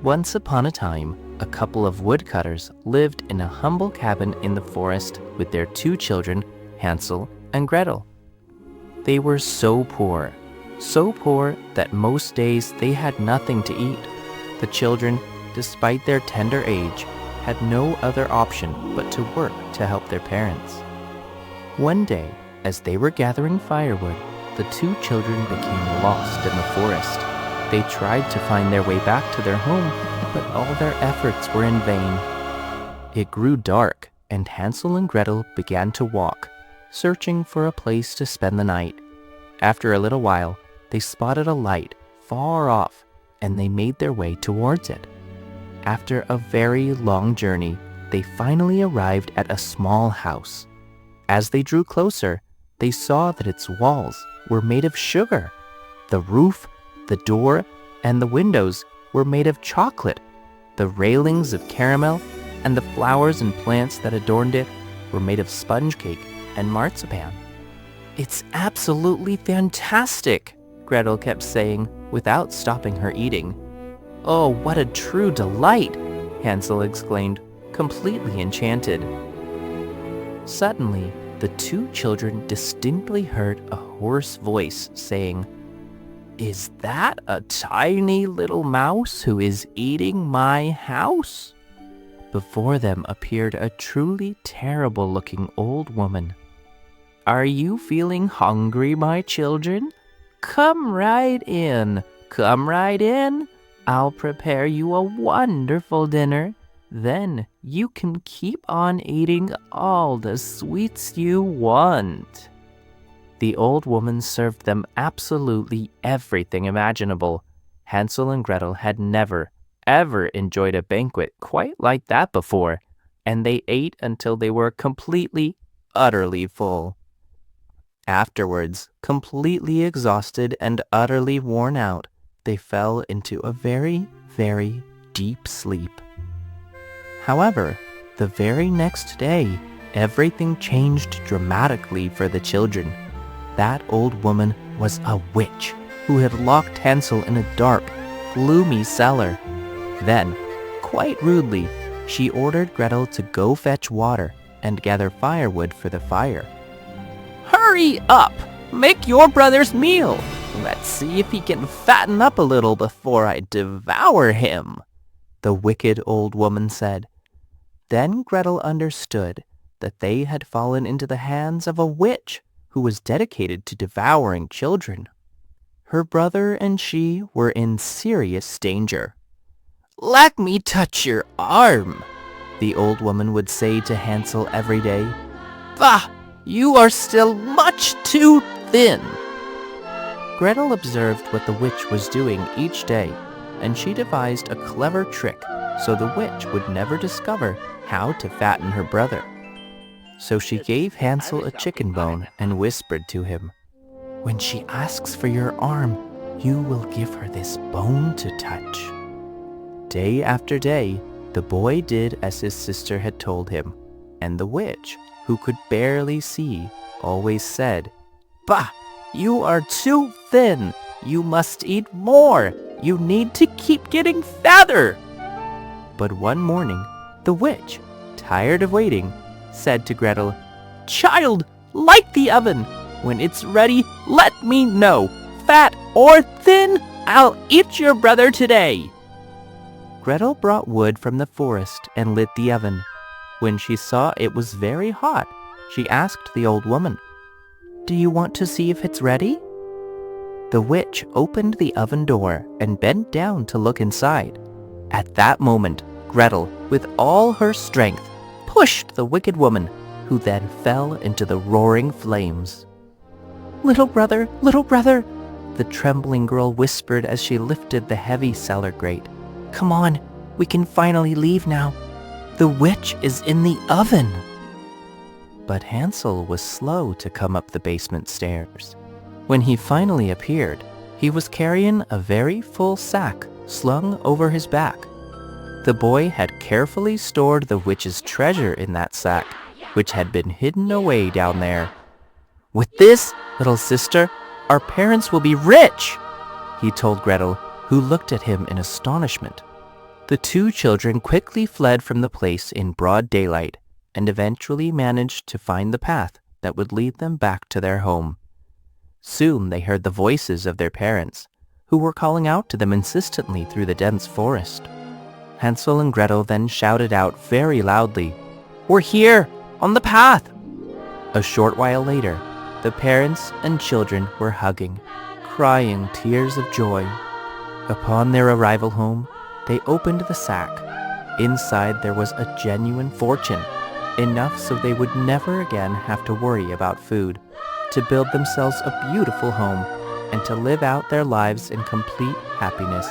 Once upon a time, a couple of woodcutters lived in a humble cabin in the forest with their two children, Hansel and Gretel. They were so poor that most days they had nothing to eat. The children, despite their tender age, had no other option but to work to help their parents. One day, as they were gathering firewood, the two children became lost in the forest. They tried to find their way back to their home, but all their efforts were in vain. It grew dark, and Hansel and Gretel began to walk, searching for a place to spend the night. After a little while, they spotted a light far off, and they made their way towards it. After a very long journey, they finally arrived at a small house. As they drew closer, they saw that its walls were made of sugar. The roof, the door, and the windows were made of chocolate. The railings of caramel, and the flowers and plants that adorned it were made of sponge cake and marzipan. "It's absolutely fantastic," Gretel kept saying without stopping her eating. "Oh, what a true delight," Hansel exclaimed, completely enchanted. Suddenly, the two children distinctly heard a hoarse voice saying, "Is that a tiny little mouse who is eating my house?" Before them appeared a truly terrible-looking old woman. "Are you feeling hungry, my children? Come right in. Come right in. I'll prepare you a wonderful dinner. Then you can keep on eating all the sweets you want." The old woman served them absolutely everything imaginable. Hansel and Gretel had never, ever enjoyed a banquet quite like that before, and they ate until they were completely, utterly full. Afterwards, completely exhausted and utterly worn out, they fell into a very, very deep sleep. However, the very next day, everything changed dramatically for the children. That old woman was a witch who had locked Hansel in a dark, gloomy cellar. Then, quite rudely, she ordered Gretel to go fetch water and gather firewood for the fire. "Hurry up! Make your brother's meal! Let's see if he can fatten up a little before I devour him," the wicked old woman said. Then Gretel understood that they had fallen into the hands of a witch who was dedicated to devouring children. Her brother and she were in serious danger. "Let me touch your arm," the old woman would say to Hansel every day. "Bah! You are still much too thin." Gretel observed what the witch was doing each day, and she devised a clever trick so the witch would never discover how to fatten her brother. So she gave Hansel a chicken bone and whispered to him, "When she asks for your arm, you will give her this bone to touch." Day after day, the boy did as his sister had told him, and the witch, who could barely see, always said, "Bah! You are too thin. You must eat more. You need to keep getting fatter." But one morning, the witch, tired of waiting, said to Gretel, "Child, light the oven. When it's ready, let me know. Fat or thin, I'll eat your brother today." Gretel brought wood from the forest and lit the oven. When she saw it was very hot, she asked the old woman, "Do you want to see if it's ready?" The witch opened the oven door and bent down to look inside. At that moment, Gretel, with all her strength, pushed the wicked woman, who then fell into the roaring flames. Little brother," the trembling girl whispered as she lifted the heavy cellar grate. "Come on, we can finally leave now. The witch is in the oven." But Hansel was slow to come up the basement stairs. When he finally appeared, he was carrying a very full sack slung over his back. The boy had carefully stored the witch's treasure in that sack, which had been hidden away down there. "With this, little sister, our parents will be rich," he told Gretel, who looked at him in astonishment. The two children quickly fled from the place in broad daylight and eventually managed to find the path that would lead them back to their home. Soon they heard the voices of their parents, who were calling out to them insistently through the dense forest. Hansel and Gretel then shouted out very loudly, "We're here, on the path!" A short while later, the parents and children were hugging, crying tears of joy. Upon their arrival home, they opened the sack. Inside there was a genuine fortune, enough so they would never again have to worry about food, to build themselves a beautiful home, and to live out their lives in complete happiness.